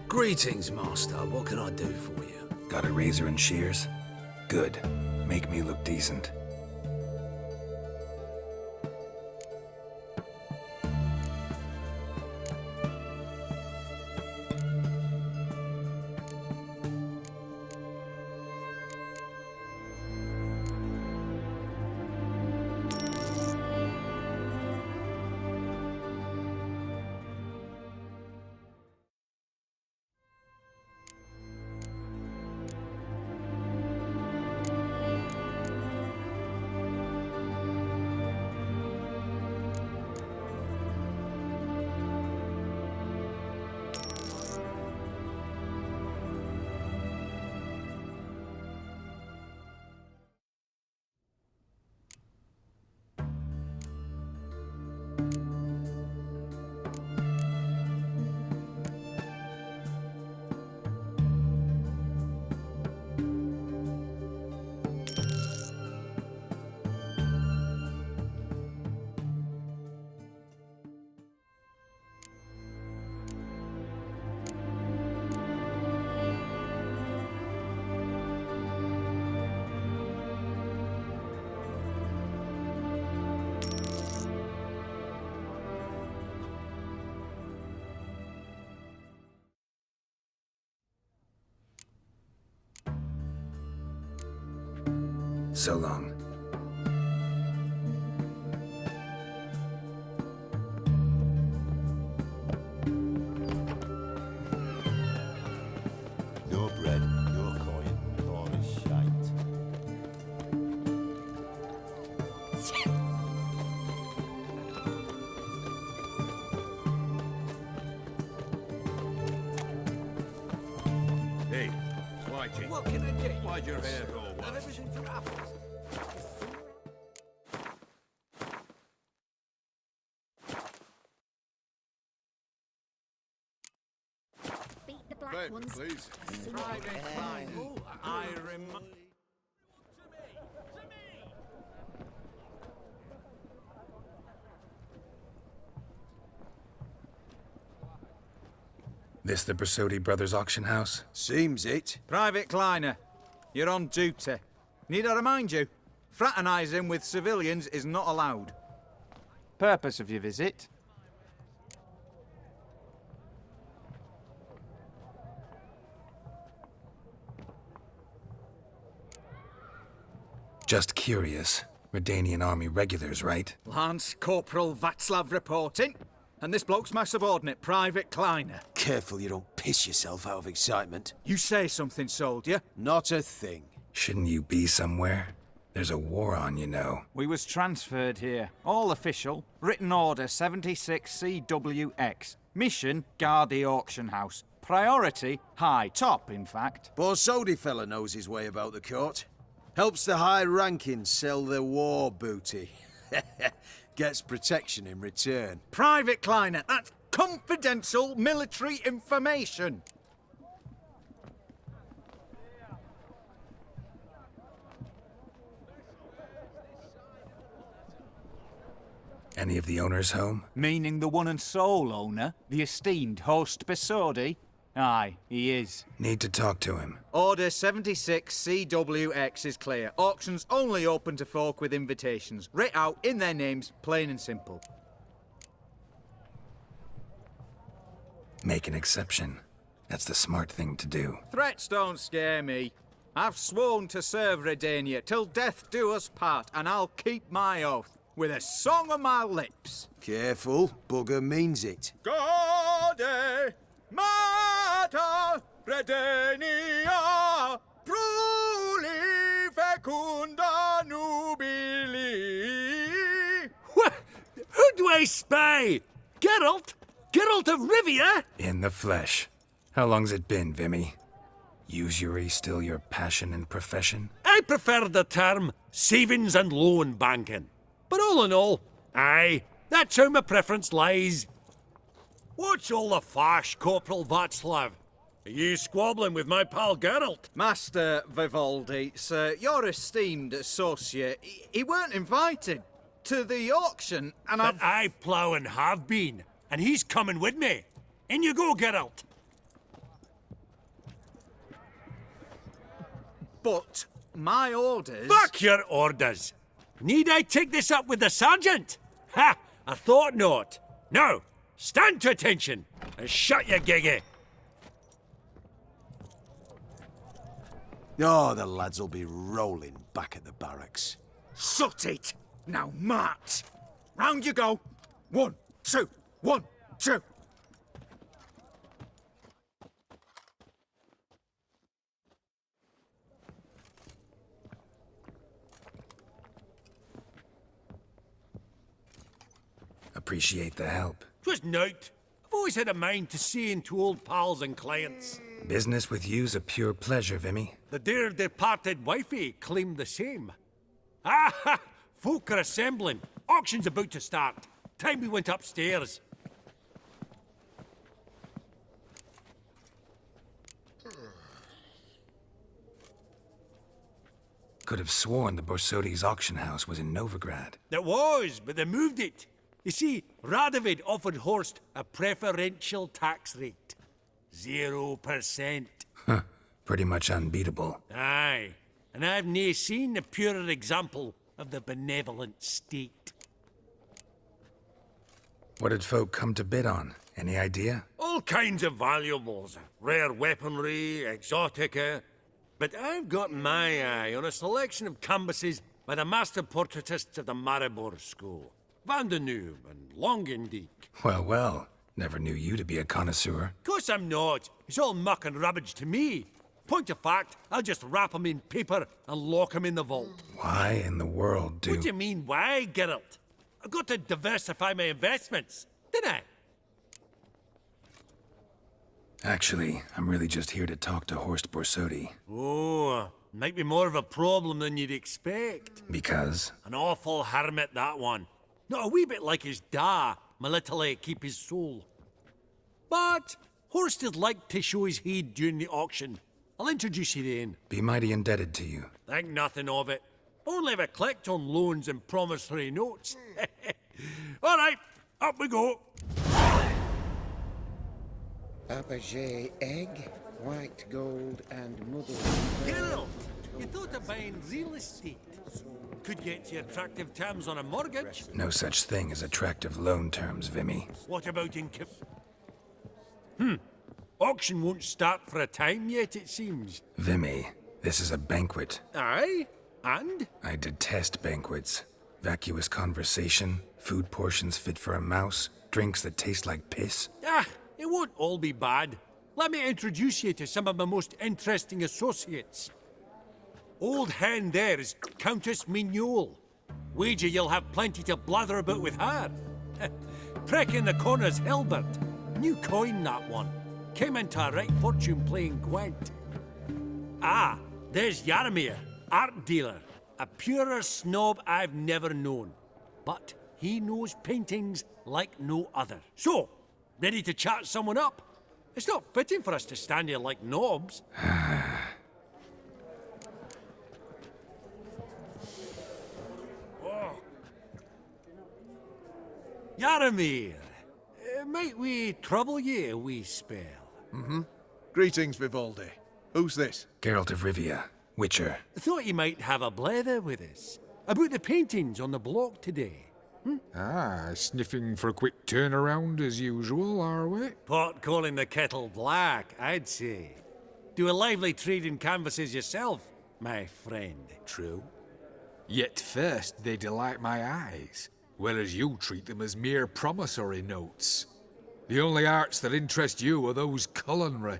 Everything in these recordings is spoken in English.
Greetings, Master. What can I do for you? Got a razor and shears? Good. Make me look decent. So long. No bread, no coin, all is shite. Hey, Whitey. What can I get you? Why'd your hair go Have white? everything for apples. Beat the black Bread, ones. please. Private Klein. I remind... This the Brasodi Brothers auction house? Seems it. Private Kleiner, you're on duty. Need I remind you? Fraternising with civilians is not allowed. Purpose of your visit? Just curious. Redanian army regulars, right? Lance Corporal Václav reporting. And this bloke's my subordinate, Private Kleiner. Careful you don't piss yourself out of excitement. You say something, soldier. Not a thing. Shouldn't you be somewhere? There's a war on, you know. We was transferred here. All official. Written order 76 CWX. Mission, guard the auction house. Priority, high. Top, in fact. Borsodi fella knows his way about the court. Helps the high rankings sell their war booty. Gets protection in return. Private Kleiner, that's confidential military information. Any of the owners home? Meaning the one and sole owner, the esteemed host Besodi? Aye, he is. Need to talk to him. Order 76 CWX is clear. Auctions only open to folk with invitations. Writ out in their names, plain and simple. Make an exception. That's the smart thing to do. Threats don't scare me. I've sworn to serve Redania till death do us part, and I'll keep my oath with a song on my lips. Careful, bugger means it. Gaude Mater Redania Pruli Fecunda Nubili. What? Who do I spy? Geralt? Geralt of Rivia? In the flesh. How long's it been, Vimy? Usury still your passion and profession? I prefer the term savings and loan banking. But all in all, aye, that's how my preference lies. What's all the fash, Corporal Václav? Are you squabbling with my pal Geralt? Master Vivaldi, sir, your esteemed associate, he weren't invited to the auction, and But I plough and have been, and he's coming with me. In you go, Geralt. But my orders... Fuck your orders! Need I take this up with the sergeant? Ha! I thought not. Now, stand to attention and shut your giggy. Oh, the lads will be rolling back at the barracks. Shut it! Now march! Round you go! 1, 2, 1, 2. Appreciate the help. 'Twas nowt. I've always had a mind to see into old pals and clients. Business with you's a pure pleasure, Vimy. The dear departed wifey claimed the same. Ah ha! Folk are assembling. Auction's about to start. Time we went upstairs. Could have sworn the Borsodi's auction house was in Novigrad. It was, but they moved it. You see, Radovid offered Horst a preferential tax rate. 0%. Huh. Pretty much unbeatable. Aye, and I've nae seen a purer example of the benevolent state. What did folk come to bid on? Any idea? All kinds of valuables, rare weaponry, exotica. But I've got my eye on a selection of canvases by the master portraitists of the Maribor School. Van de Noob and Longendijk. Well, well. Never knew you to be a connoisseur. Course I'm not. It's all muck and rubbish to me. Point of fact, I'll just wrap 'em in paper and lock 'em in the vault. Why in the world do... What do you mean, why, Geralt? I've got to diversify my investments, didn't I? Actually, I'm really just here to talk to Horst Borsodi. Oh, might be more of a problem than you'd expect. Because? An awful hermit, that one. Not a wee bit like his da, my little keep his soul. But Horst is like to show his heed during the auction. I'll introduce you then. Be mighty indebted to you. Think nothing of it. Only if I collect on loans and promissory notes. All right, up we go. Fabergé egg, white gold, and mother. Geralt, you thought of buying real estate. Could get you attractive terms on a mortgage. No such thing as attractive loan terms, Vimy. What about in... Auction won't start for a time yet, it seems. Vimy, this is a banquet. Aye? And? I detest banquets. Vacuous conversation, food portions fit for a mouse, drinks that taste like piss. Ah, it won't all be bad. Let me introduce you to some of my most interesting associates. Old hen there is Countess Mignol. Wager you'll have plenty to blather about with her. Prick in the corner's Hilbert. New coin, that one. Came into a right fortune playing Gwent. Ah, there's Yaromir, art dealer. A purer snob I've never known. But he knows paintings like no other. So, ready to chat someone up? It's not fitting for us to stand here like knobs. Oh. Yaromir, might we trouble ye a wee spell? Greetings, Vivaldi. Who's this? Geralt of Rivia, Witcher. Thought you might have a blether with us. About the paintings on the block today. Ah, sniffing for a quick turnaround as usual, are we? Pot calling the kettle black, I'd say. Do a lively trade in canvases yourself, my friend. True. Yet first they delight my eyes, whereas you treat them as mere promissory notes. The only arts that interest you are those culinary.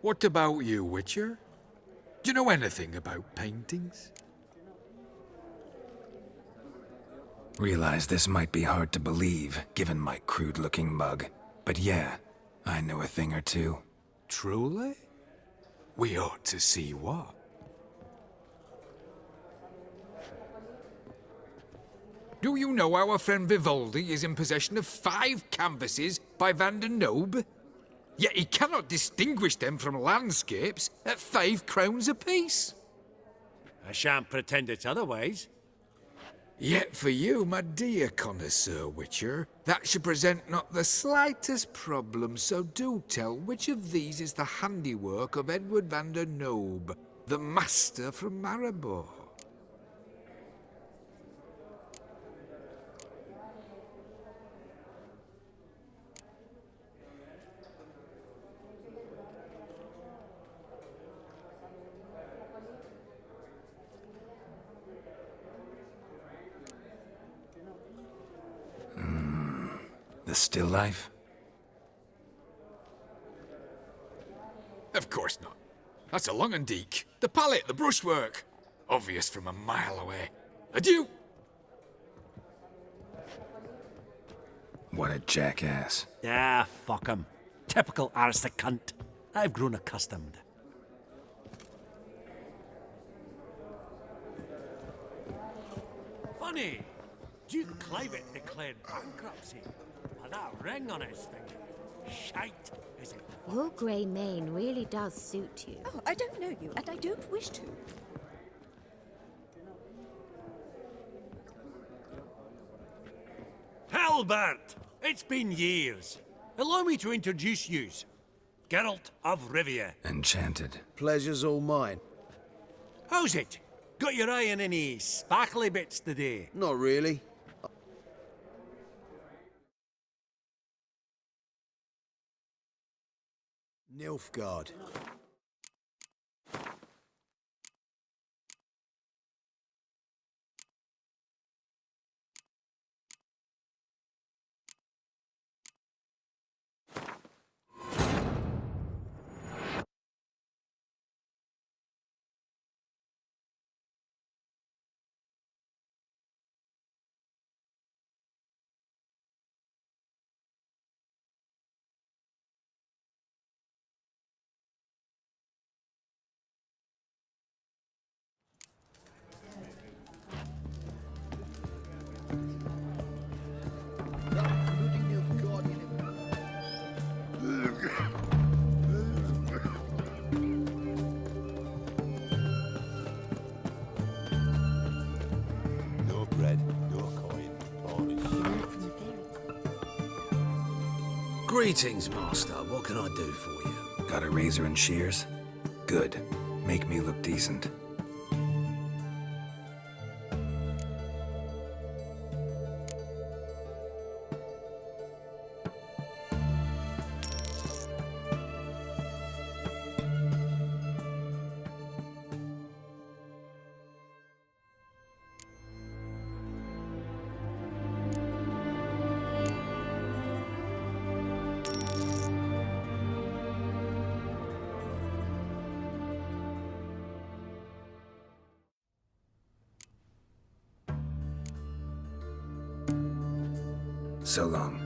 What about you, Witcher? Do you know anything about paintings? Realize this might be hard to believe, given my crude-looking mug. But yeah, I know a thing or two. Truly? We ought to see what. Do you know our friend Vivaldi is in possession of 5 canvases by Van der Noob? Yet he cannot distinguish them from landscapes at 5 crowns apiece. I shan't pretend it's otherwise. Yet for you, my dear connoisseur Witcher, that should present not the slightest problem, so do tell which of these is the handiwork of Edward van der Noob. The master from Maribor. The still life? Of course not. That's a Lungendeek. The palette, the brushwork. Obvious from a mile away. Adieu! What a jackass. Ah, fuck him. Typical aristocrat cunt. I've grown accustomed. Funny, Duke Clivet declared bankruptcy. With that ring on his finger. Shite, is it? Your grey mane really does suit you. Oh, I don't know you, and I don't wish to. Halbert! It's been years. Allow me to introduce yous. Geralt of Rivia. Enchanted. Pleasure's all mine. How's it? Got your eye on any sparkly bits today? Not really. Nilfgaard. No bread, no coin, Polish. Greetings, Master. What can I do for you? Got a razor and shears? Good. Make me look decent. So long.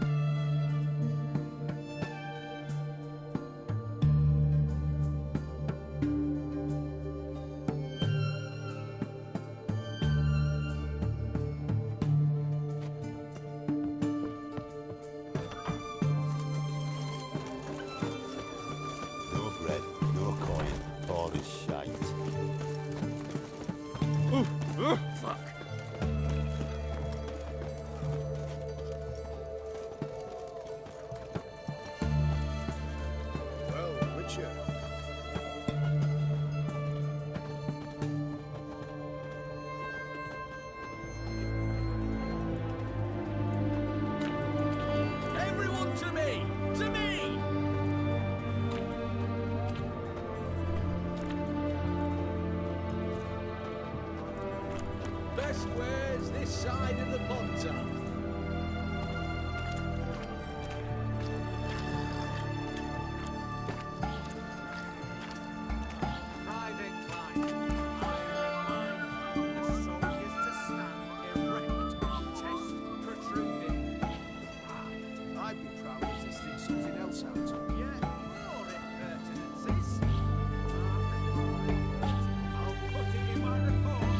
No bread, no coin, Polish shite. Fuck. Well, Witcher. Everyone to me! To me! Best wares this side of the Ponta. Private client, I remind you, the soldiers to stand erect, chest protruding. I'd be proud if this did something else out. Yet more impertinences. I'll put it in my report.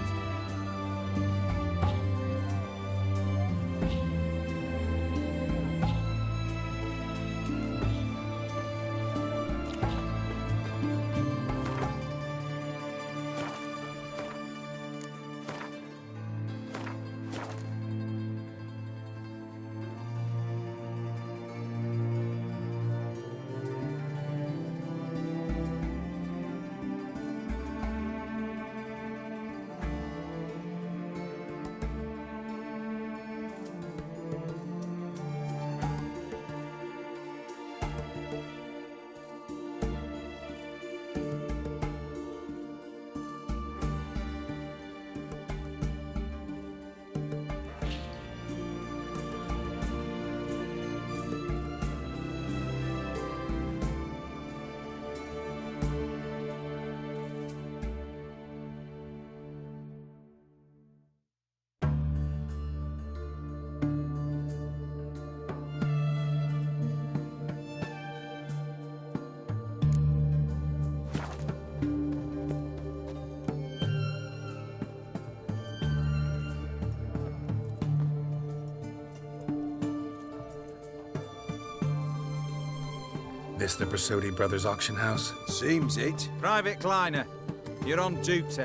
This the Brasodi Brothers auction house? Seems it. Private Kleiner, you're on duty.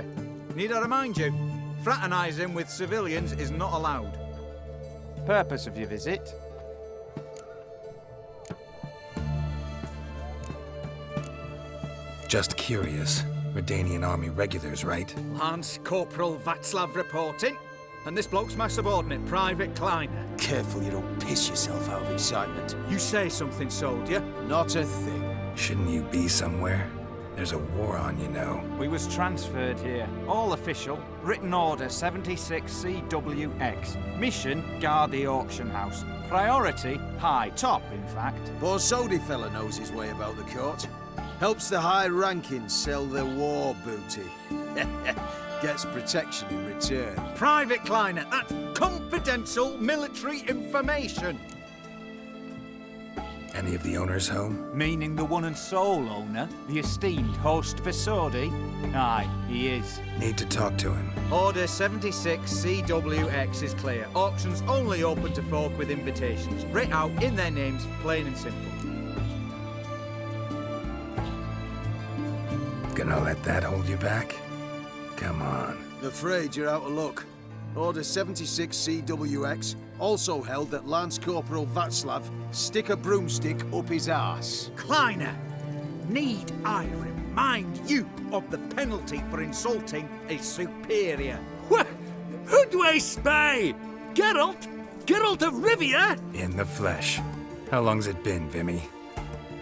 Need I remind you, fraternising with civilians is not allowed. Purpose of your visit? Just curious. Redanian Army regulars, right? Lance Corporal Václav reporting. And this bloke's my subordinate, Private Kleiner. Careful you don't piss yourself out of excitement. You say something, soldier. Not a thing. Shouldn't you be somewhere? There's a war on, you know. We was transferred here. All official. Written order 76 CWX. Mission, guard the auction house. Priority, high. Top, in fact. Borsodi fella knows his way about the court. Helps the high rankings sell their war booty. Gets protection in return. Private Kleiner, that's confidential military information. Any of the owners home? Meaning the one and sole owner, the esteemed host Vasodi? Aye, he is. Need to talk to him. Order 76 CWX is clear. Auctions only open to folk with invitations. Writ out in their names, plain and simple. Gonna let that hold you back? Come on. Afraid you're out of luck. Order 76 CWX also held that Lance Corporal Václav stick a broomstick up his arse. Kleiner, need I remind you of the penalty for insulting a superior? What? Who do I spy? Geralt? Geralt of Rivia? In the flesh. How long's it been, Vimy?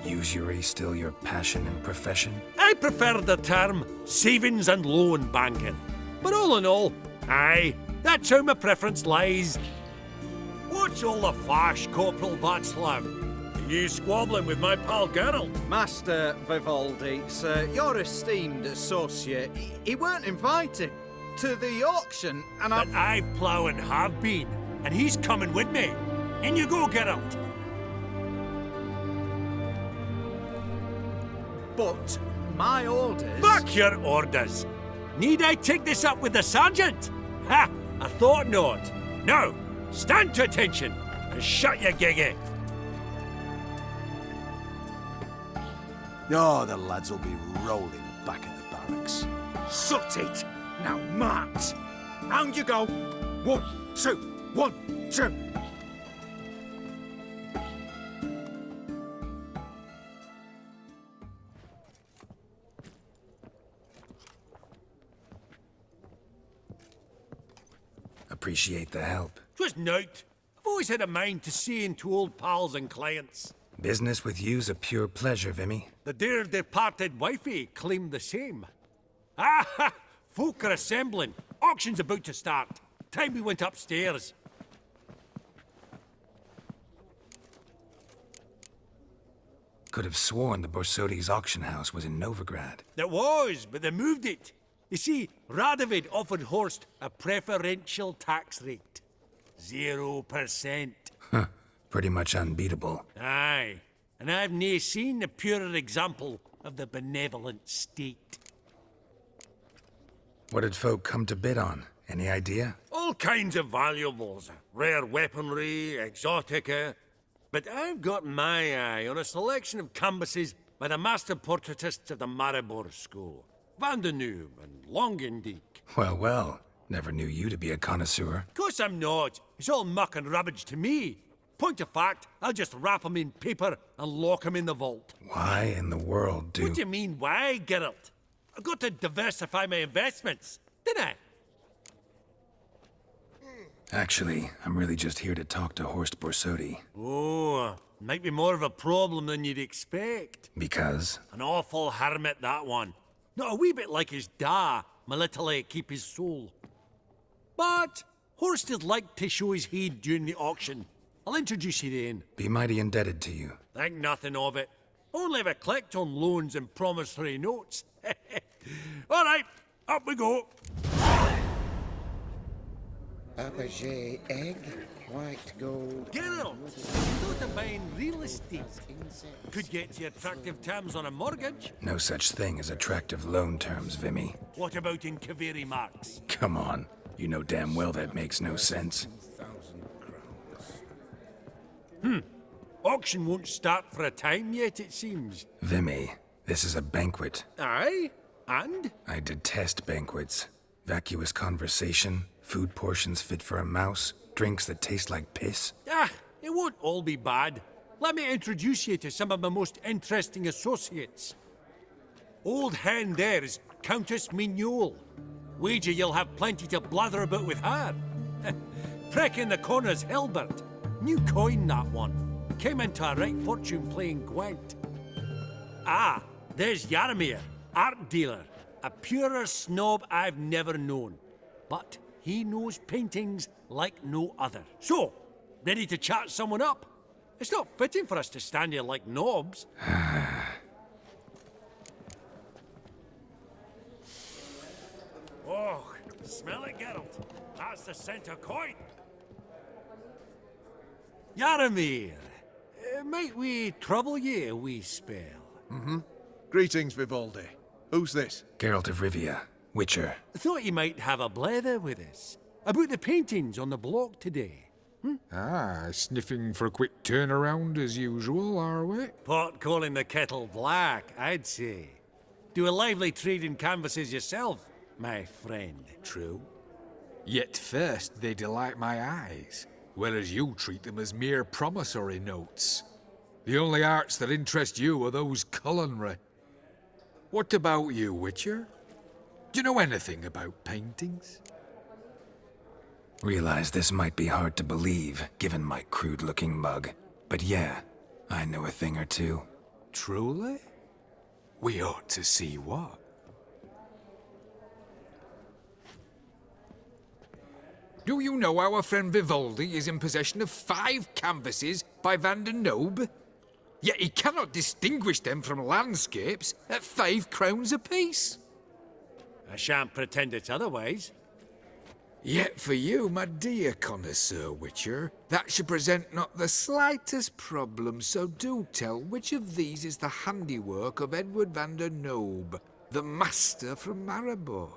Usury still your passion and profession? I prefer the term savings and loan banking. But all in all, aye, that's how my preference lies. What's all the fash, Corporal Václav? Are you squabbling with my pal Geralt? Master Vivaldi, sir, your esteemed associate, he weren't invited to the auction, and But I plough and have been, and he's coming with me. In you go, Geralt. But my orders... Fuck your orders! Need I take this up with the sergeant? Ha! I thought not. Now, stand to attention and shut your giggy. Oh, the lads will be rolling back at the barracks. Sut it! Now march! Round you go! 1, 2, 1, 2! Appreciate the help. Twas nowt. I've always had a mind to seeing to old pals and clients. Business with you's a pure pleasure, Vimy. The dear departed wifey claimed the same. Ah ha! Folk are assembling. Auction's about to start. Time we went upstairs. Could have sworn the Borsodi's auction house was in Novigrad. It was, but they moved it. You see, Radovid offered Horst a preferential tax rate. 0%. Huh. Pretty much unbeatable. Aye. And I've nae seen a purer example of the benevolent state. What did folk come to bid on? Any idea? All kinds of valuables. Rare weaponry, exotica. But I've got my eye on a selection of canvases by the master portraitists of the Maribor School. Van de Neuve and Longendijk. Well, well. Never knew you to be a connoisseur. Of course I'm not. It's all muck and rubbish to me. Point of fact, I'll just wrap 'em in paper and lock 'em in the vault. Why in the world do... What do you mean, why, Geralt? I've got to diversify my investments, didn't I? Actually, I'm really just here to talk to Horst Borsodi. Oh, might be more of a problem than you'd expect. Because? An awful hermit, that one. Not a wee bit like his da, my little keep his soul. But Horst would like to show his heed during the auction. I'll introduce you then. Be mighty indebted to you. Think nothing of it. Only if I collect on loans and promissory notes. All right, up we go. Apogee egg, white gold. Geralt, you thought of buying real estate. Could get you attractive terms on a mortgage. No such thing as attractive loan terms, Vimy. What about in Kaveri marks? Come on. You know damn well that makes no sense. Auction won't start for a time yet, it seems. Vimy, this is a banquet. Aye? And? I detest banquets. Vacuous conversation, food portions fit for a mouse, drinks that taste like piss. Ah, it won't all be bad. Let me introduce you to some of my most interesting associates. Old hen there is Countess Mignole. Wager you'll have plenty to blather about with her. Prick in the corner's Hilbert. New coin, that one. Came into a right fortune playing Gwent. Ah, there's Yarmir, art dealer. A purer snob I've never known. But he knows paintings like no other. So, ready to chat someone up? It's not fitting for us to stand here like knobs. Oh, smell it, Geralt. That's the centre coin. Yaramir, might we trouble ye a wee spell? Greetings, Vivaldi. Who's this? Geralt of Rivia, Witcher. Thought you might have a blether with us. About the paintings on the block today. Ah, sniffing for a quick turnaround as usual, are we? Pot calling the kettle black, I'd say. Do a lively trade in canvases yourself, my friend. True. Yet first they delight my eyes, whereas you treat them as mere promissory notes. The only arts that interest you are those culinary. What about you, Witcher? Do you know anything about paintings? Realize this might be hard to believe, given my crude-looking mug. But yeah, I know a thing or two. Truly? We ought to see what. Do you know our friend Vivaldi is in possession of 5 canvases by Van der Nobe? Yet he cannot distinguish them from landscapes at 5 crowns apiece. I shan't pretend it's otherwise. Yet for you, my dear connoisseur Witcher, that should present not the slightest problem, so do tell which of these is the handiwork of Edward van der Nobe, the master from Maribor.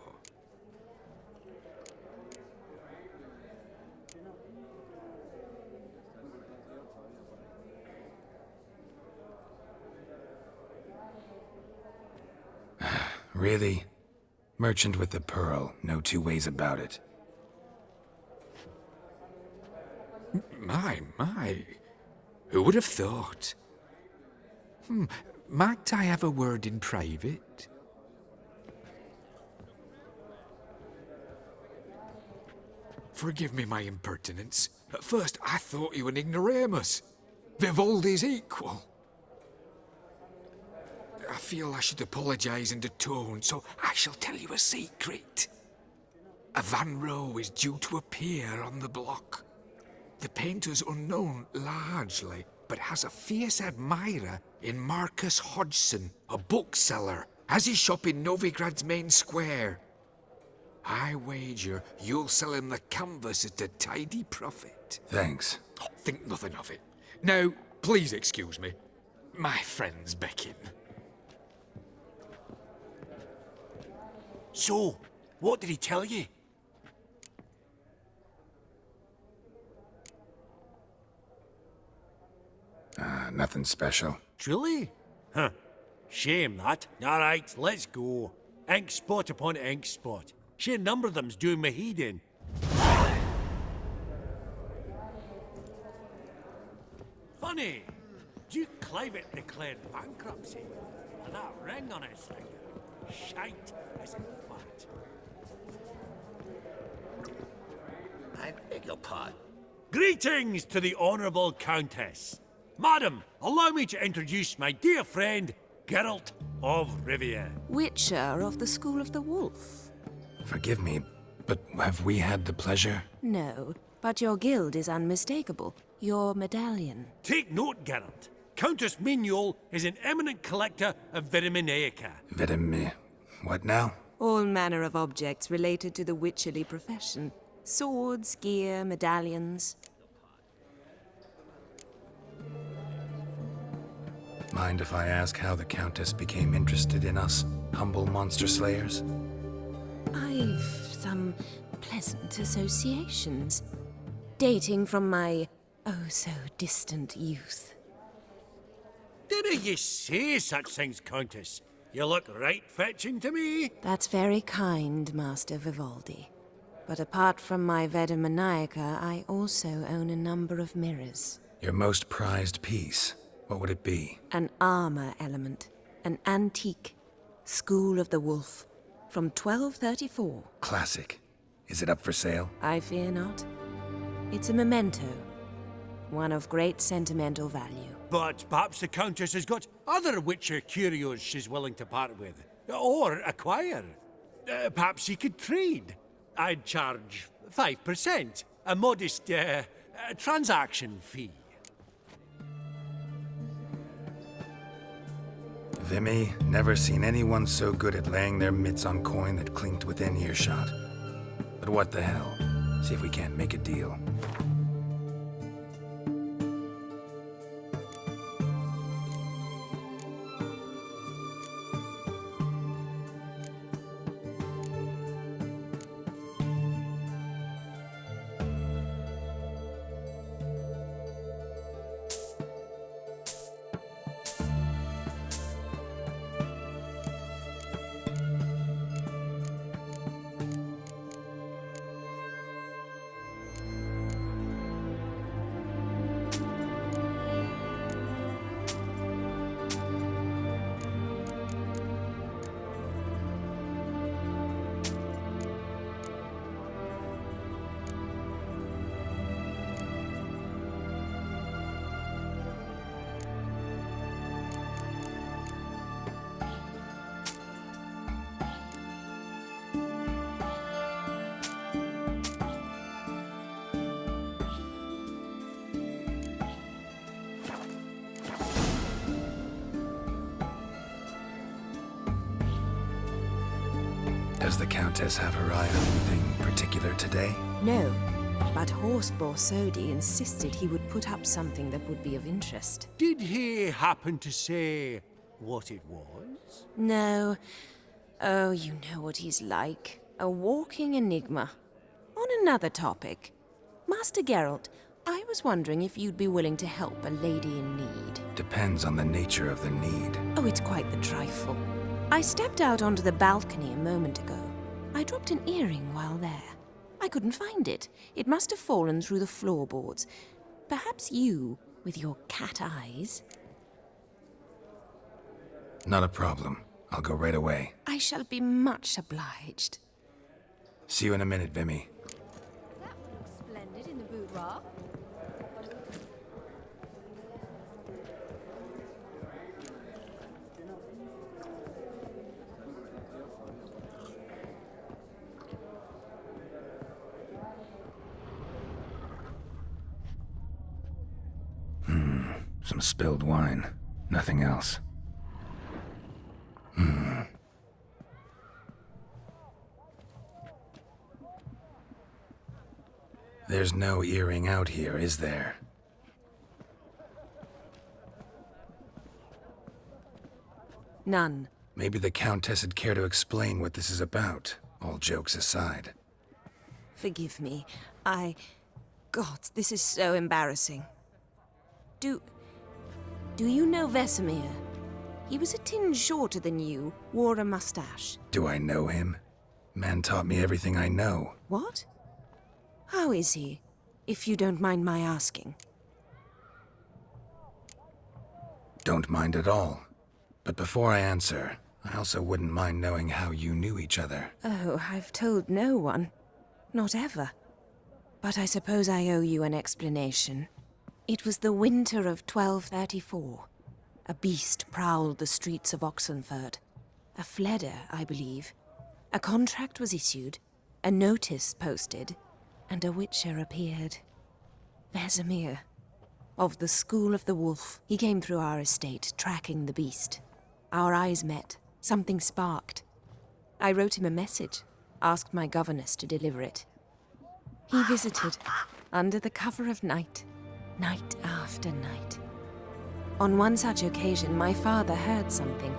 Really? Merchant with the pearl, no two ways about it. My. Who would have thought? Might I have a word in private? Forgive me my impertinence. At first I thought you an ignoramus. Vivaldi's equal. I feel I should apologize and atone, so I shall tell you a secret. A Van Rowe is due to appear on the block. The painter's unknown largely, but has a fierce admirer in Marcus Hodgson, a bookseller, has his shop in Novigrad's main square. I wager you'll sell him the canvas at a tidy profit. Thanks. Oh, think nothing of it. Now, please excuse me. My friend's beckon. So, what did he tell you? Nothing special. Truly? Huh. Shame that. All right, let's go. Ink spot upon ink spot. Sheer number of them's doing my head in. Funny. Duke Clivet declared bankruptcy. And that ring on his finger. Shite, is it fat? I beg your pardon. Greetings to the Honourable Countess. Madam, allow me to introduce my dear friend, Geralt of Rivia. Witcher of the School of the Wolf. Forgive me, but have we had the pleasure? No, but your guild is unmistakable. Your medallion. Take note, Geralt. Countess Mignole is an eminent collector of Vitaminaica. What now? All manner of objects related to the witcherly profession. Swords, gear, medallions. Mind if I ask how the Countess became interested in us, humble monster slayers? I've some pleasant associations, dating from my oh-so-distant youth. do you say such things, Countess? You look right fetching to me. That's very kind, Master Vivaldi. But apart from my Veda Maniaca, I also own a number of mirrors. Your most prized piece, what would it be? An armor element. An antique. School of the Wolf. From 1234. Classic. Is it up for sale? I fear not. It's a memento. One of great sentimental value. But perhaps the Countess has got other Witcher curios she's willing to part with. Or acquire. Perhaps he could trade. I'd charge 5%. A modest transaction fee. Vimy, never seen anyone so good at laying their mitts on coin that clinked within earshot. But what the hell? See if we can't make a deal. Does the Countess have her eye on anything particular today? No, but Horst Borsodi insisted he would put up something that would be of interest. Did he happen to say what it was? No. Oh, you know what he's like. A walking enigma. On another topic. Master Geralt, I was wondering if you'd be willing to help a lady in need. Depends on the nature of the need. Oh, it's quite the trifle. I stepped out onto the balcony a moment ago. I dropped an earring while there. I couldn't find it. It must have fallen through the floorboards. Perhaps you, with your cat eyes... Not a problem. I'll go right away. I shall be much obliged. See you in a minute, Vimy. That would look splendid in the boudoir. Some spilled wine. Nothing else. There's no earring out here, is there? None. Maybe the Countess would care to explain what this is about, all jokes aside. Forgive me. God, this is so embarrassing. Do you know Vesemir? He was a tinge shorter than you, wore a mustache. Do I know him? Man taught me everything I know. What? How is he, if you don't mind my asking? Don't mind at all. But before I answer, I also wouldn't mind knowing how you knew each other. Oh, I've told no one. Not ever. But I suppose I owe you an explanation. It was the winter of 1234. A beast prowled the streets of Oxenford. A fleder, I believe. A contract was issued, a notice posted, and a witcher appeared. Vesemir. Of the School of the Wolf. He came through our estate, tracking the beast. Our eyes met. Something sparked. I wrote him a message, asked my governess to deliver it. He visited, under the cover of night, night after night. On one such occasion, my father heard something.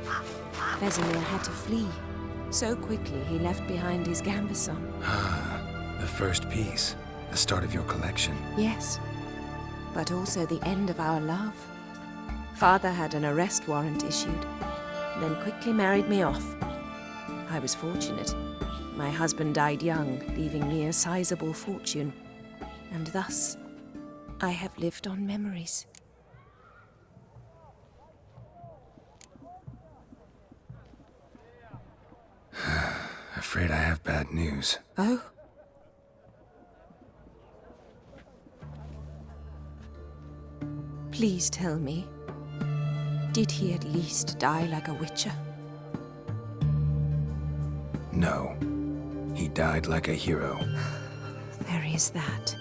Vesemir had to flee. So quickly, he left behind his gambeson. Ah, the first piece. The start of your collection. Yes, but also the end of our love. Father had an arrest warrant issued, then quickly married me off. I was fortunate. My husband died young, leaving me a sizable fortune. And thus, I have lived on memories. Afraid I have bad news. Oh? Please tell me, did he at least die like a witcher? No. He died like a hero. There is that.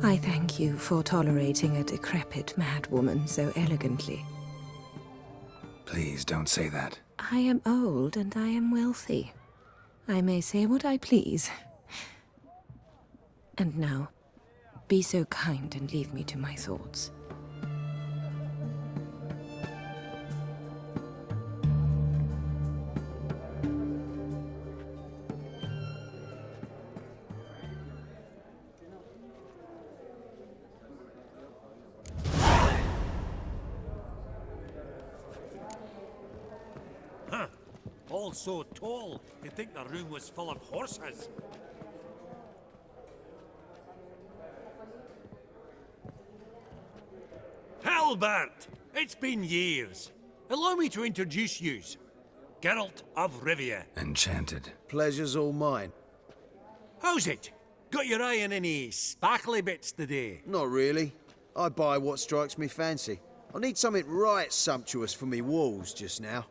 I thank you for tolerating a decrepit madwoman so elegantly. Please don't say that. I am old and I am wealthy. I may say what I please. And now, be so kind and leave me to my thoughts. All so tall, you'd think the room was full of horses. Halbert! It's been years. Allow me to introduce yous. Geralt of Rivia. Enchanted. Pleasure's all mine. How's it? Got your eye on any sparkly bits today? Not really. I buy what strikes me fancy. I need something right sumptuous for me walls just now.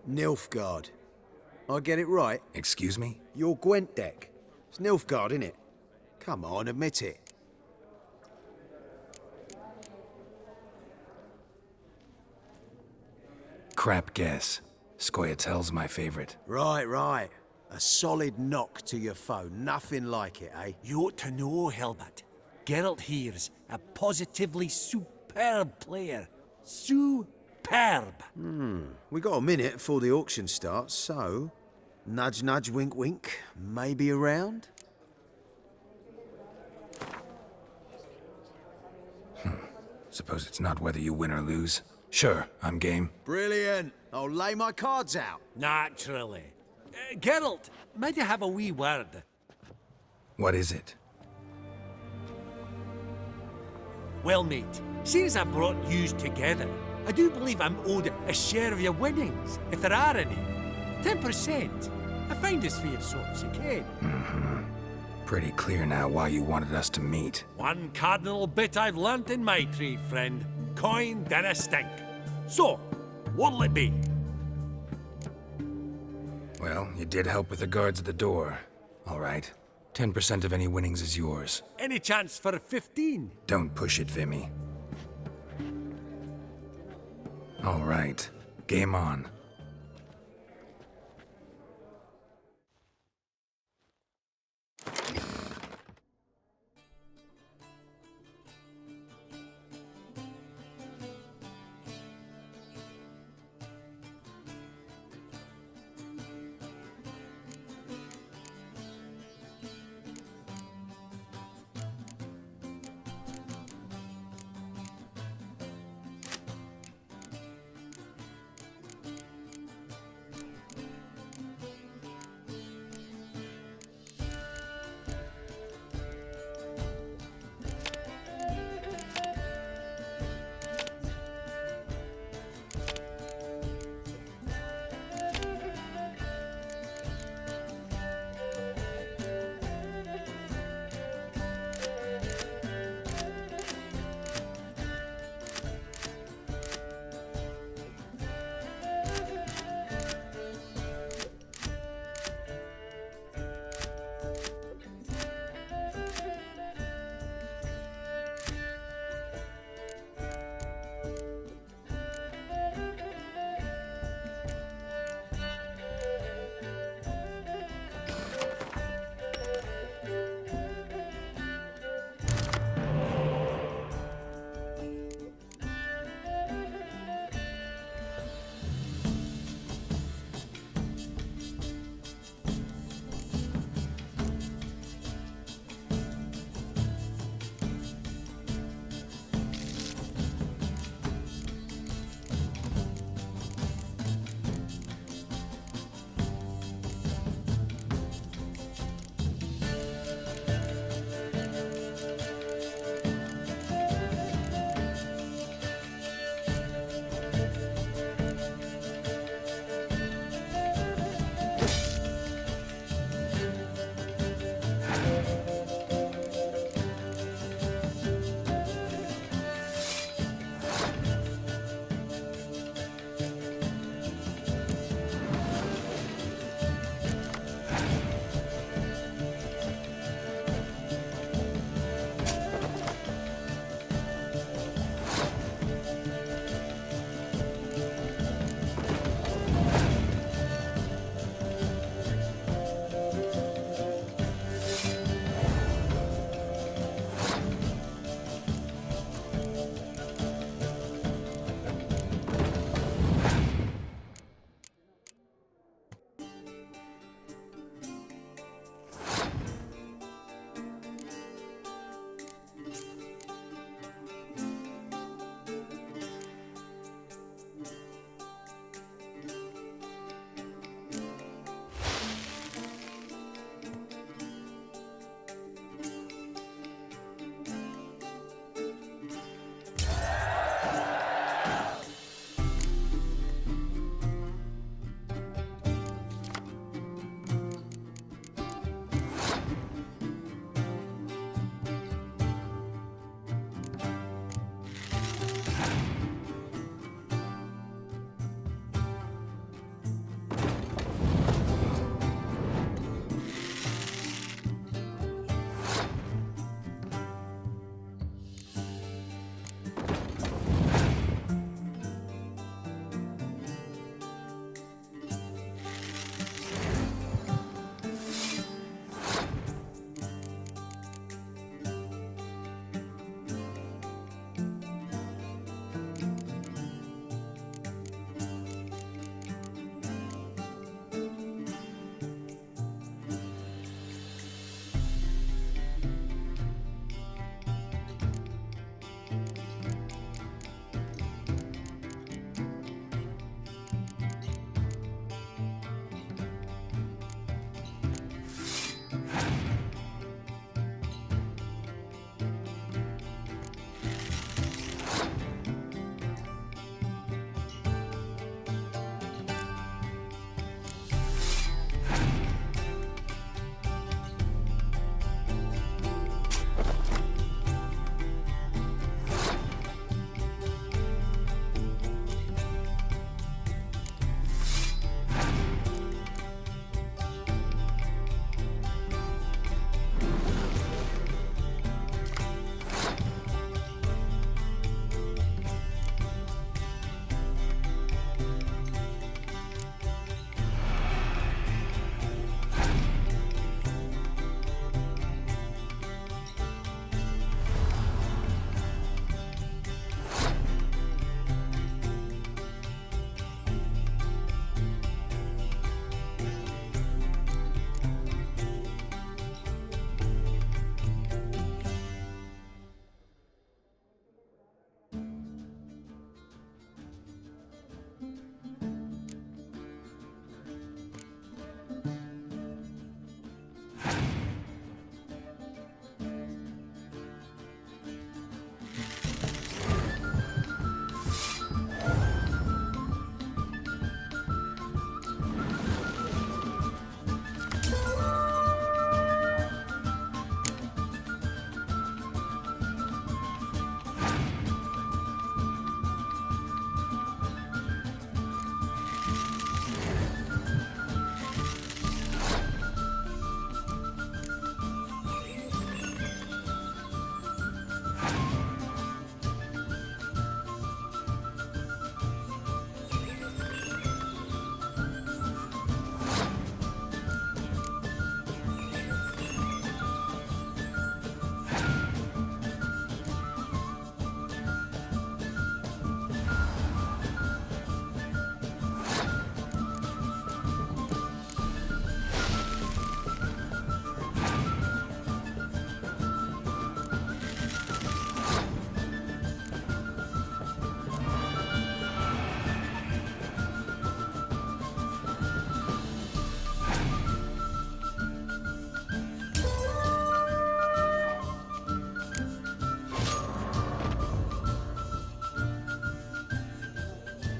Nilfgaard. I get it right? Excuse me? Your Gwent deck. It's Nilfgaard, innit? Come on, admit it. Crap guess. Scoia'tael's my favorite. Right. A solid knock to your foe. Nothing like it, eh? You ought to know, Helbert. Geralt here's a positively superb player. Superb. We got a minute before the auction starts, so... Nudge, nudge, wink, wink. Maybe around? Suppose it's not whether you win or lose. Sure, I'm game. Brilliant. I'll lay my cards out. Naturally. Geralt, might I have a wee word? What is it? Well, mate, seeing as I brought yous together, I do believe I'm owed a share of your winnings, if there are any. 10%. I find this for your sorts, you can. Pretty clear now why you wanted us to meet. One cardinal bit I've learnt in my trade, friend. Coin dinna stink. So, what'll it be? Well, you did help with the guards at the door. All right. 10% of any winnings is yours. Any chance for 15? Don't push it, Vimy. All right. Game on.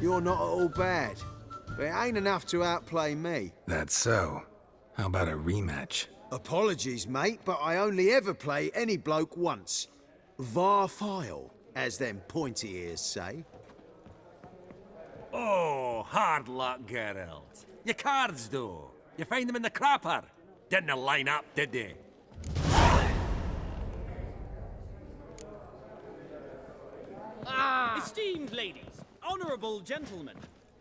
You're not at all bad. But it ain't enough to outplay me. That's so. How about a rematch? Apologies, mate, but I only ever play any bloke once. Var file, as them pointy ears say. Oh, hard luck, Geralt. Your cards, though. You find them in the crapper. Didn't they line up, did they? Esteemed ladies, honourable gentlemen,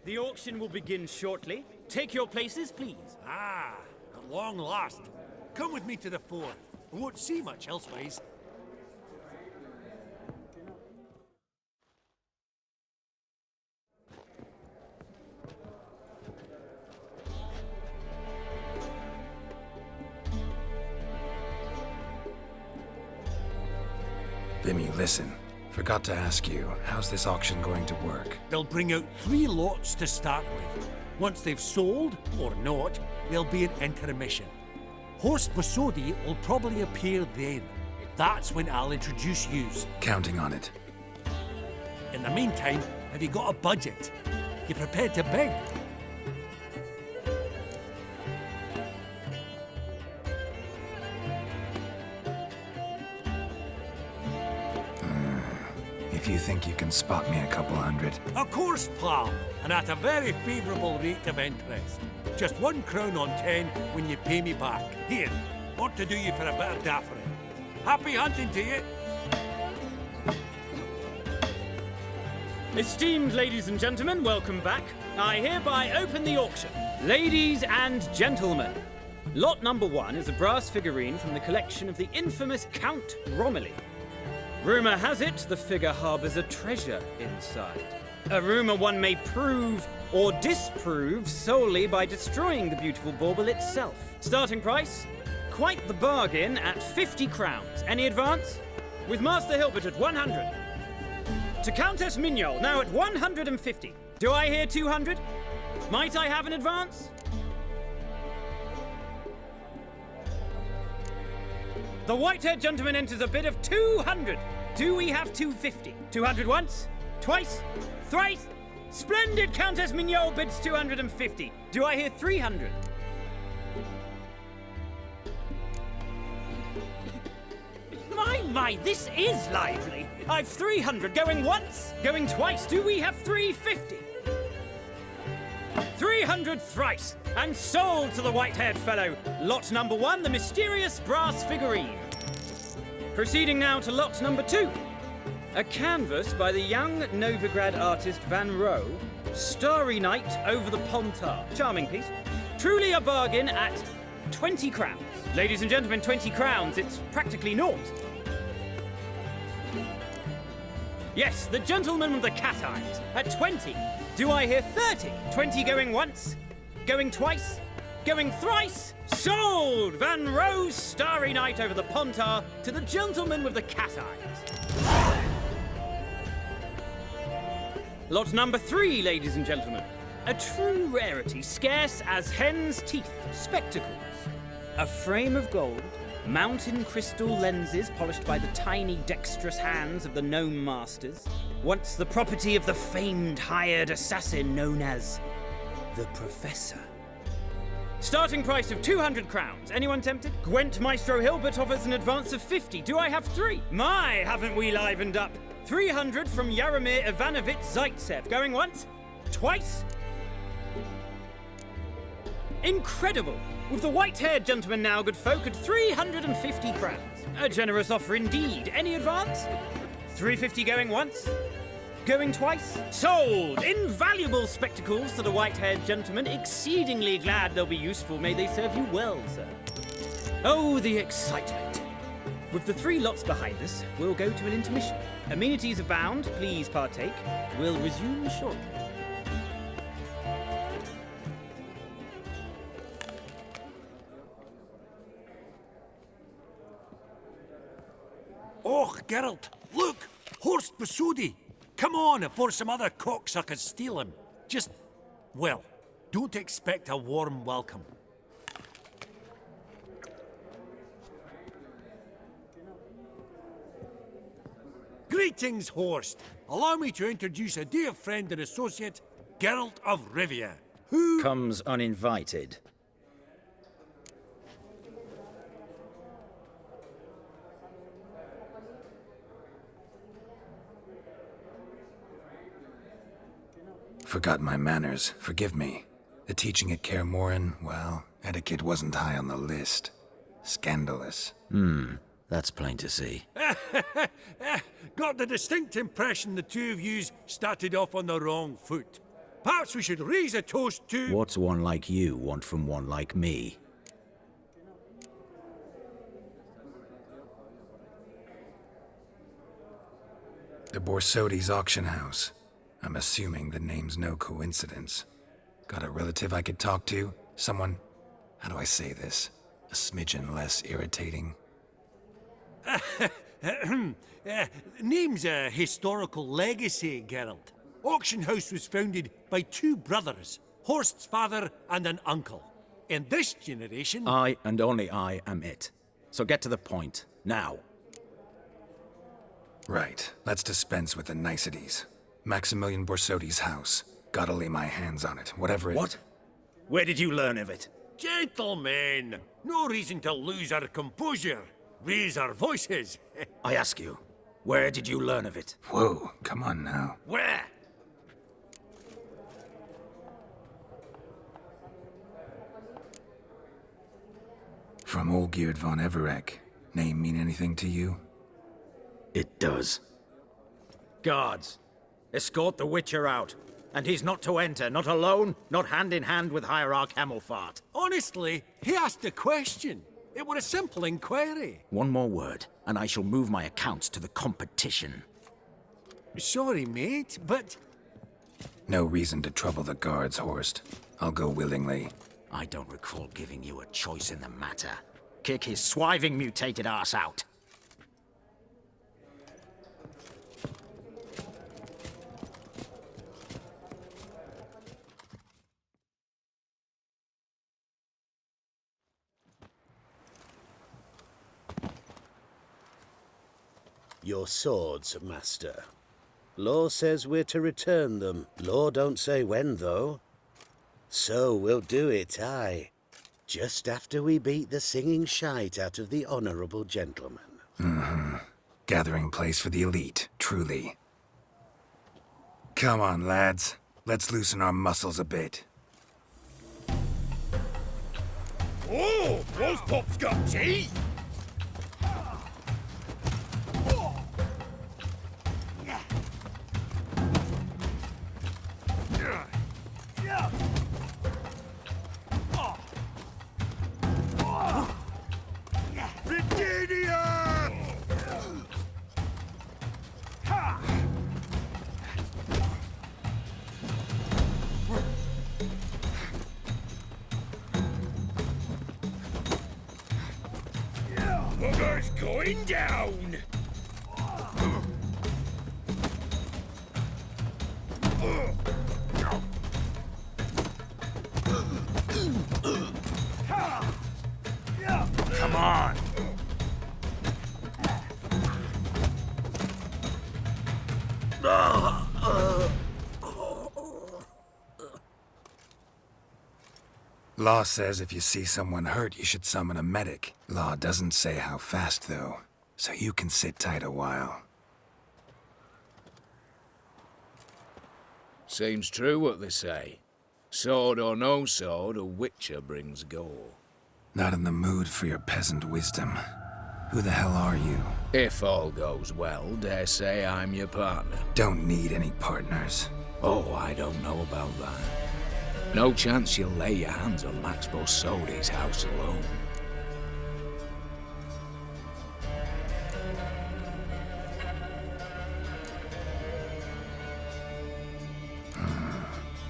the auction will begin shortly. Take your places, please. Ah, at long last. Come with me to the fore. We won't see much elsewise. Vimy, listen. Forgot to ask you, how's this auction going to work? They'll bring out 3 lots to start with. Once they've sold, or not, there'll be an intermission. Horst Bosodi will probably appear then. That's when I'll introduce yous. Counting on it. In the meantime, have you got a budget? You prepared to bid? If you think you can spot me a couple hundred. Of course, pal, and at a very favourable rate of interest. Just 1 crown on 10 when you pay me back. Here, ought to do you for a bit of daffering. Happy hunting to you. Esteemed ladies and gentlemen, welcome back. I hereby open the auction. Ladies and gentlemen, lot number 1 is a brass figurine from the collection of the infamous Count Romilly. Rumour has it the figure harbours a treasure inside. A rumour one may prove or disprove solely by destroying the beautiful bauble itself. Starting price? Quite the bargain at 50 crowns. Any advance? With Master Hilbert at 100. To Countess Mignol, now at 150. Do I hear 200? Might I have an advance? The white-haired gentleman enters a bid of 200. Do we have 250? 200 once? Twice? Thrice? Splendid! Countess Mignol bids 250. Do I hear 300? My, this is lively. I've 300 going once, going twice. Do we have 350? 300 thrice, and sold to the white-haired fellow. Lot number 1, the mysterious brass figurine. Proceeding now to lot number 2. A canvas by the young Novigrad artist Van Rohe, Starry Night over the Pontar. Charming piece. Truly a bargain at 20 crowns. Ladies and gentlemen, 20 crowns, it's practically naught. Yes, the gentleman with the cat eyes at 20. Do I hear 30? 20 going once, going twice, going thrice. Sold! Van Rohe's Starry Night over the Pontar to the gentleman with the cat eyes. Lot number 3, ladies and gentlemen. A true rarity, scarce as hen's teeth. Spectacles. A frame of gold, mountain crystal lenses polished by the tiny, dexterous hands of the gnome masters. Once the property of the famed hired assassin known as the Professor. Starting price of 200 crowns. Anyone tempted? Gwent Maestro Hilbert offers an advance of 50. Do I have 3? My, haven't we livened up? 300 from Yaromir Ivanovich Zaitsev. Going once? Twice? Incredible! With the white-haired gentleman now, good folk, at 350 crowns. A generous offer indeed. Any advance? 350 going once? Going twice? Sold! Invaluable spectacles to the white-haired gentleman. Exceedingly glad they'll be useful. May they serve you well, sir. Oh, the excitement. With the 3 lots behind us, we'll go to an intermission. Amenities abound. Please partake. We'll resume shortly. Oh, Geralt, look! Horst Bosodi! Come on before some other cocksuckers steal him. Just, well, don't expect a warm welcome. Greetings, Horst. Allow me to introduce a dear friend and associate, Geralt of Rivia. Comes uninvited. Forgot my manners. Forgive me. The teaching at Kaer Morhen, well, etiquette wasn't high on the list. Scandalous. That's plain to see. Got the distinct impression the two of yous started off on the wrong foot. Perhaps we should raise a toast to... What's one like you want from one like me? The Borsodi's auction house. I'm assuming the name's no coincidence. Got a relative I could talk to? Someone, how do I say this? A smidgen less irritating. Name's a historical legacy, Geralt. Auction house was founded by two brothers, Horst's father and an uncle. In this generation... I and only I am it. So get to the point, now. Right, let's dispense with the niceties. Maximilian Borsodi's house. Gotta lay my hands on it, whatever it... What? Where did you learn of it? Gentlemen, no reason to lose our composure. Raise our voices. I ask you, where did you learn of it? Whoa, come on now. Where? From Olgierd von Everec. Name mean anything to you? It does. Guards, escort the Witcher out. And he's not to enter, not alone, not hand in hand with Hierarch Hemmelfart. Honestly, he asked a question. It were a simple inquiry. One more word, and I shall move my accounts to the competition. Sorry, mate, but... No reason to trouble the guards, Horst. I'll go willingly. I don't recall giving you a choice in the matter. Kick his swiving mutated ass out. Your swords, master. Law says we're to return them. Law don't say when, though. So we'll do it, aye. Just after we beat the singing shite out of the honourable gentleman. Gathering place for the elite, truly. Come on, lads. Let's loosen our muscles a bit. Oh, Wolfpop's got teeth! Bugger's going down! Come on! Law says if you see someone hurt, you should summon a medic. Law doesn't say how fast, though, so you can sit tight a while. Seems true what they say. Sword or no sword, a witcher brings gore. Not in the mood for your peasant wisdom. Who the hell are you? If all goes well, dare say I'm your partner. Don't need any partners. Oh, I don't know about that. No chance you'll lay your hands on Max Borsodi's house alone.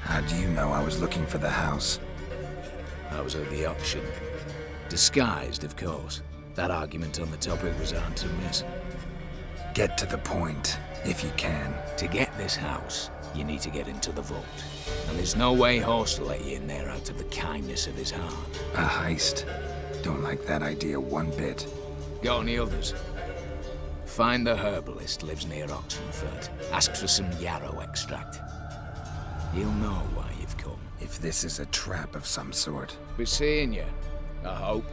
How do you know I was looking for the house? I was at the auction. Disguised, of course. That argument on the topic was hard to miss. Get to the point, if you can. To get this house, you need to get into the vault. And there's no way Horst will let you in there out of the kindness of his heart. A heist? Don't like that idea one bit. Got any others? Find the herbalist lives near Oxenfurt. Ask for some yarrow extract. He'll know why you've come. If this is a trap of some sort. Be seeing you, I hope.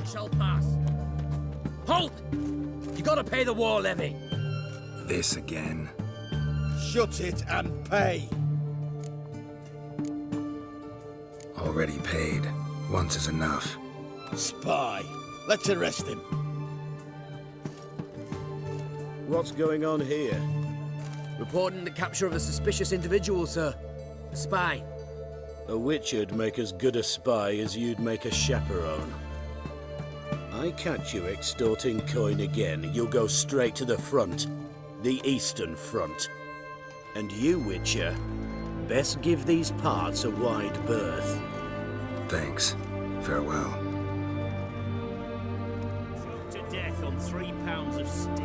Shall pass. Halt! You gotta pay the war levy. This again. Shut it and pay. Already paid. Once is enough. Spy. Let's arrest him. What's going on here? Reporting the capture of a suspicious individual, sir. A spy. A witcher'd make as good a spy as you'd make a chaperone. I catch you extorting coin again, you'll go straight to the front. The Eastern Front. And you, Witcher, best give these parts a wide berth. Thanks. Farewell. Choked to death on 3 pounds of steel.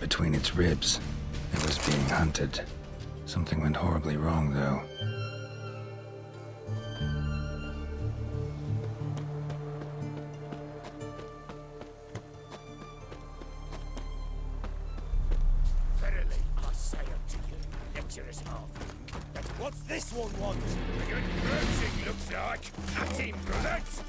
Between its ribs. It was being hunted. Something went horribly wrong, though. Verily, I say unto you, lecturers half. But what's this one want? A good bruising looks like. At him, brothers!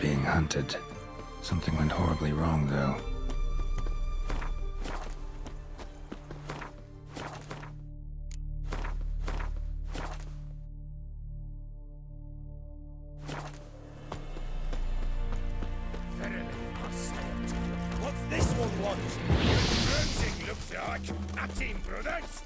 being hunted. Something went horribly wrong, though. Verily, I say unto you, what's this one want? Bruising looks like. At him, brothers!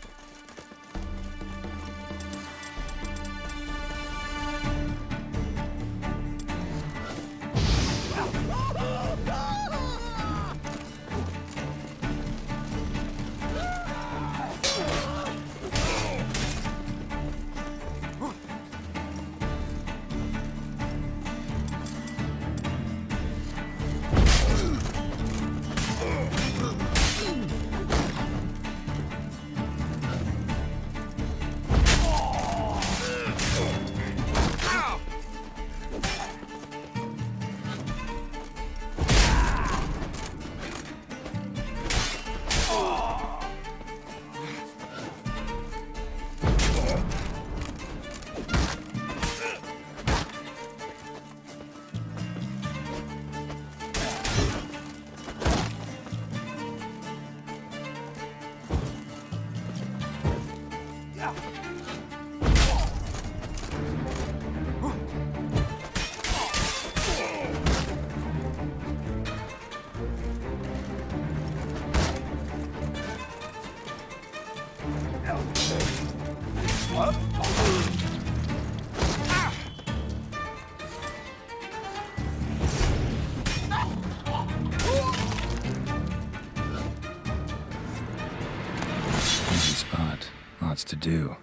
Easy spot. Lots to do.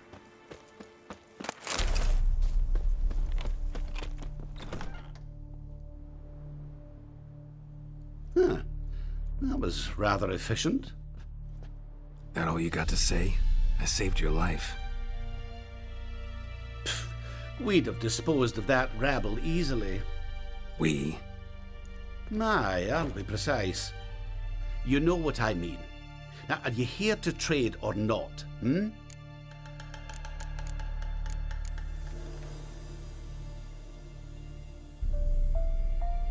Huh. That was rather efficient. That all you got to say? I saved your life. We'd have disposed of that rabble easily. We? Aye, aren't we precise? You know what I mean. Now, are you here to trade or not, hmm?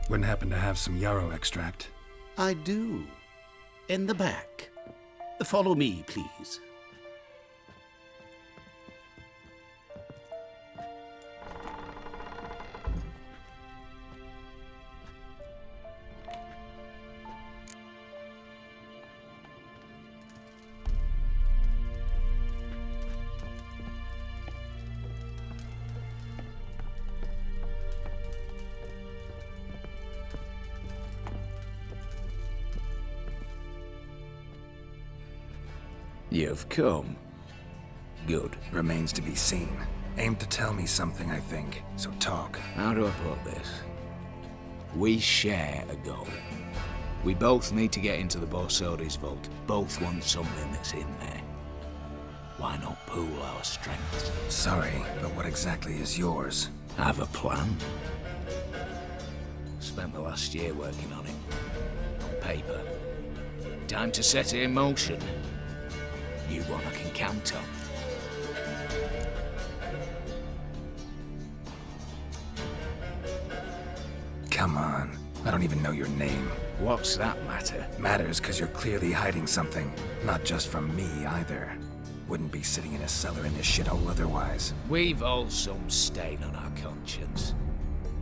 Wouldn't happen to have some yarrow extract? I do. In the back. Follow me, please. You've come. Good. Remains to be seen. Aim to tell me something, I think. So talk. How do I put this? We share a goal. We both need to get into the Borsodi's vault. Both want something that's in there. Why not pool our strengths? Sorry, but what exactly is yours? I have a plan. Spent the last year working on it. On paper. Time to set it in motion. You one I can count on. Come on. I don't even know your name. What's that matter? Matters because you're clearly hiding something. Not just from me, either. Wouldn't be sitting in a cellar in this shithole otherwise. We've all some stain on our conscience.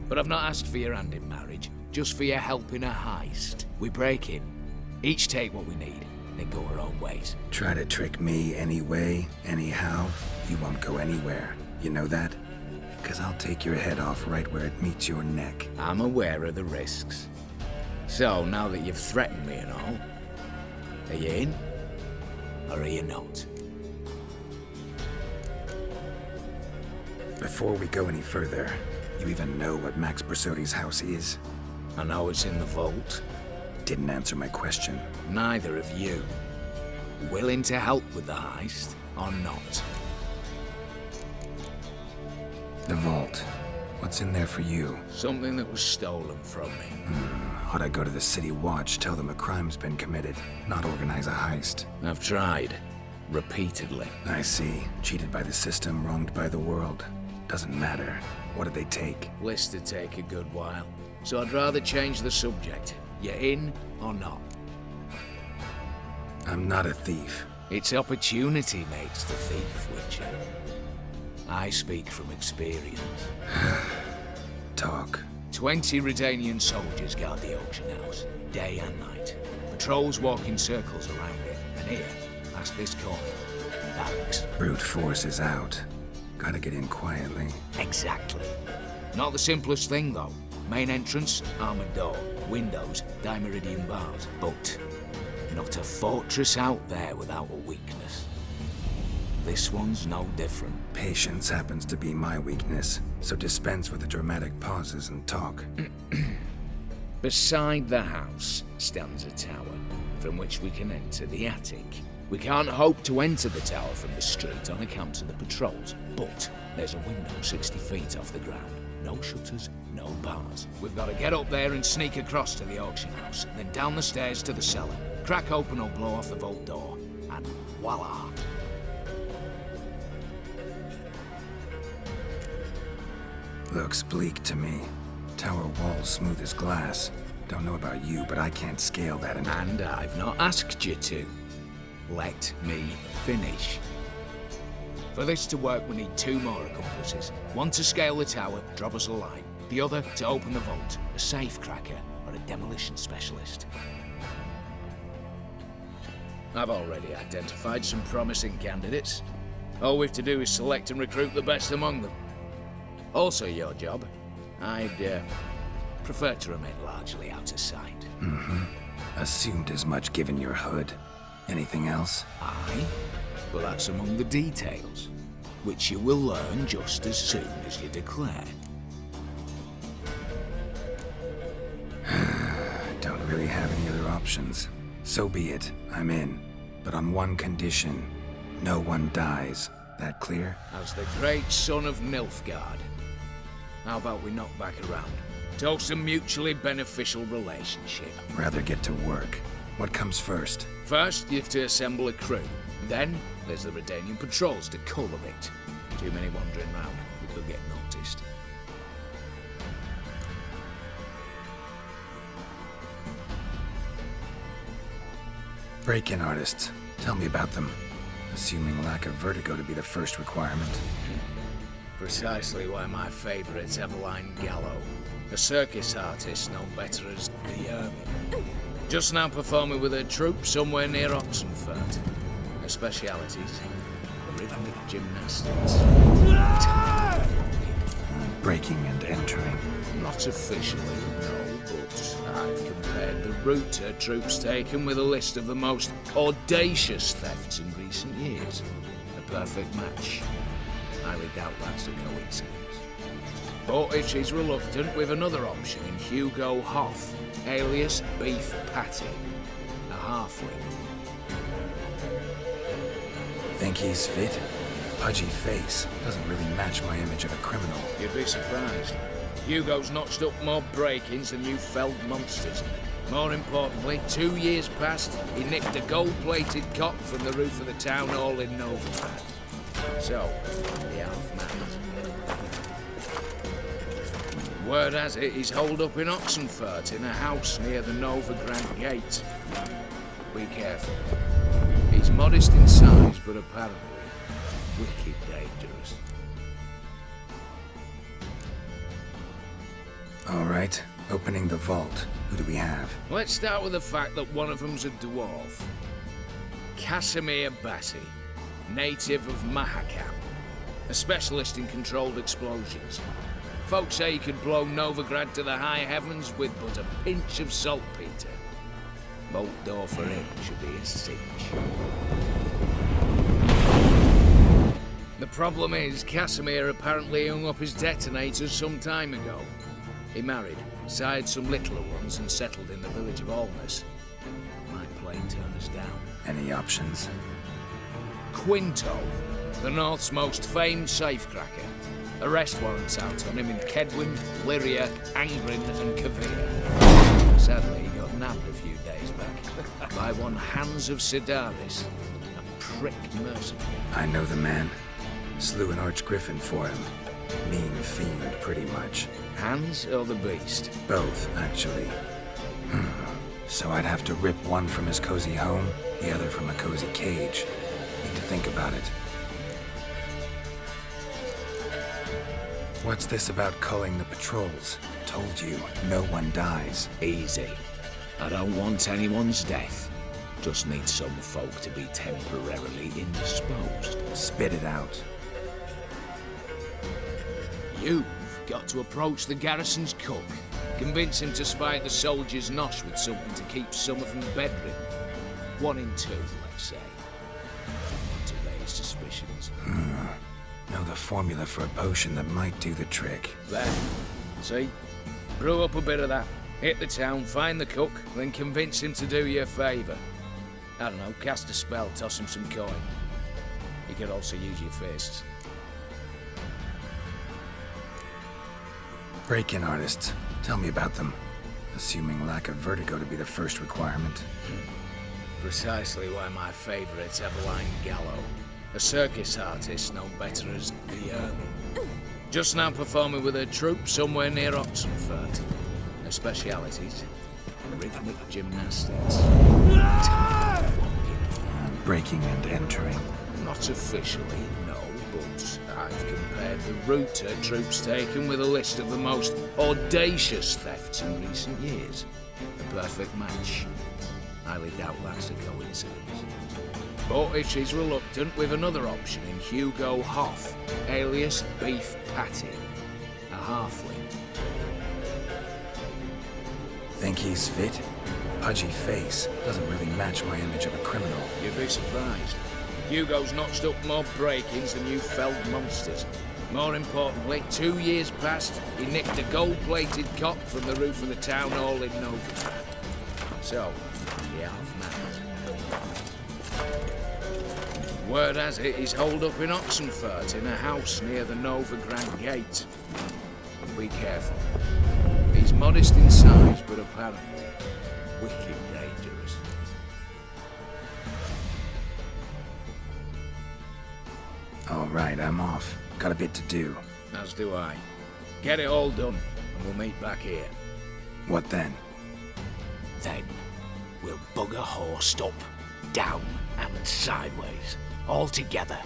But I've not asked for your hand in marriage, just for your help in a heist. We break in, each take what we need, then go our own ways. Try to trick me anyway, anyhow, you won't go anywhere. You know that? Because I'll take your head off right where it meets your neck. I'm aware of the risks. So, now that you've threatened me and all, are you in? Or are you not? Before we go any further, you even know what Max Borsodi's house is? I know it's in the vault. Didn't answer my question. Neither of you. Willing to help with the heist, or not? The vault. What's in there for you? Something that was stolen from me. Ought I go to the City Watch, tell them a crime's been committed, not organize a heist? I've tried. Repeatedly. I see. Cheated by the system, wronged by the world. Doesn't matter. What did they take? List to take a good while. so I'd rather change the subject. You in or not? I'm not a thief. It's opportunity makes the thief, Witcher. I speak from experience. Talk. 20 Redanian soldiers guard the auction house, day and night. Patrols walk in circles around it, and here, past this corner, barracks. Brute force is out. Gotta get in quietly. Exactly. Not the simplest thing, though. Main entrance, armored door. Windows, dimeridian bars. But not a fortress out there without a weakness. This one's no different. Patience happens to be my weakness, so dispense with the dramatic pauses and talk. Beside the house stands a tower, from which we can enter the attic. We can't hope to enter the tower from the street on account of the patrols, but there's a window 60 feet off the ground. No shutters, no bars. We've got to get up there and sneak across to the auction house, then down the stairs to the cellar, crack open or blow off the vault door, and voila! Looks bleak to me. Tower walls smooth as glass. Don't know about you, but I can't scale that and I've not asked you to. Let me finish. For this to work, we need 2 more accomplices. One to scale the tower, drop us a line. The other to open the vault, a safe cracker or a demolition specialist. I've already identified some promising candidates. All we've to do is select and recruit the best among them. Also your job. I'd prefer to remain largely out of sight. Assumed as much given your hood. Anything else? Aye, but that's among the details, which you will learn just as soon as you declare. Don't really have any other options. So be it. I'm in. But on one condition. No one dies. That clear? As the great son of Nilfgaard. How about we knock back around? Toast a mutually beneficial relationship. Rather get to work. What comes first? First, you have to assemble a crew. Then, there's the Redanian patrols to cultivate. Too many wandering round. We could get noticed. Break-in artists. Tell me about them. Assuming lack of vertigo to be the first requirement. Precisely why my favourite's Eveline Gallo, a circus artist known better as the Ermine. Just now performing with her troupe somewhere near Oxenfurt. Her specialities, rhythmic gymnastics. Breaking and entering. Not officially, no, but I've compared the route her troupe's taken with a list of the most audacious thefts in recent years. A perfect match. Highly doubt that's a coincidence. But if she's reluctant, we've another option in Hugo Hoff, alias Beef Patty, a halfling. Think he's fit? Pudgy face doesn't really match my image of a criminal. You'd be surprised. Hugo's notched up more break-ins than you felled monsters. More importantly, 2 years past, he nicked a gold-plated cot from the roof of the town hall in Novigrad. So, the half matters. Word has it he's holed up in Oxenfurt in a house near the Novigrad gate. Be careful. He's modest in size, but apparently wicked dangerous. All right, opening the vault. Who do we have? Let's start with the fact that one of them's a dwarf. Casimir Bassi, native of Mahakam, a specialist in controlled explosions. Folks say he could blow Novigrad to the high heavens with but a pinch of saltpeter. Bolt door for him should be a cinch. The problem is, Casimir apparently hung up his detonators some time ago. He married, sired some littler ones, and settled in the village of Alness. Might plain turn us down. Any options? Quinto, the North's most famed safecracker. Arrest warrants out on him in Kedwin, Lyria, Angrin, and Kavir. Sadly, he got nabbed a few days back by one Hans of Sidaris, a prick mercenary. I know the man. Slew an archgriffin for him. Mean fiend, pretty much. Hands or the beast? Both, actually. So I'd have to rip one from his cozy home, the other from a cozy cage. Need to think about it. What's this about culling the patrols? Told you, no one dies. Easy. I don't want anyone's death. Just need some folk to be temporarily indisposed. Spit it out. You've got to approach the garrison's cook. Convince him to spy at the soldiers' nosh with something to keep some of them bedridden. 1 in 2, let's say. To raise suspicions. Know the formula for a potion that might do the trick. There. See? Brew up a bit of that. Hit the town, find the cook, then convince him to do you a favour. I don't know, cast a spell, toss him some coin. You could also use your fists. Break-in artists. Tell me about them. Assuming lack of vertigo to be the first requirement. Precisely why my favourite's Eveline Gallo. A circus artist known better as the Ermine. Just now performing with her troupe somewhere near Oxenfurt. Her specialities? Rhythmic gymnastics. Breaking and entering. Not officially, no, but I've compared the route her troope's taken with a list of the most audacious thefts in recent years. A perfect match. Highly doubt that's a coincidence. But if she's reluctant, with another option in Hugo Hoff, alias Beef Patty, a halfling. Think he's fit? Pudgy face doesn't really match my image of a criminal. You'd be surprised. Hugo's notched up more break-ins than you felled monsters. More importantly, 2 years past, he nicked a gold-plated cot from the roof of the town hall in Novigrad. So, yeah, word has it he's holed up in Oxenfurt in a house near the Novigrad gate. Be careful. He's modest in size, but apparently wicked dangerous. All right, I'm off. Got a bit to do. As do I. Get it all done, and we'll meet back here. What then? Then, we'll bugger horsed up, down, and sideways. All together.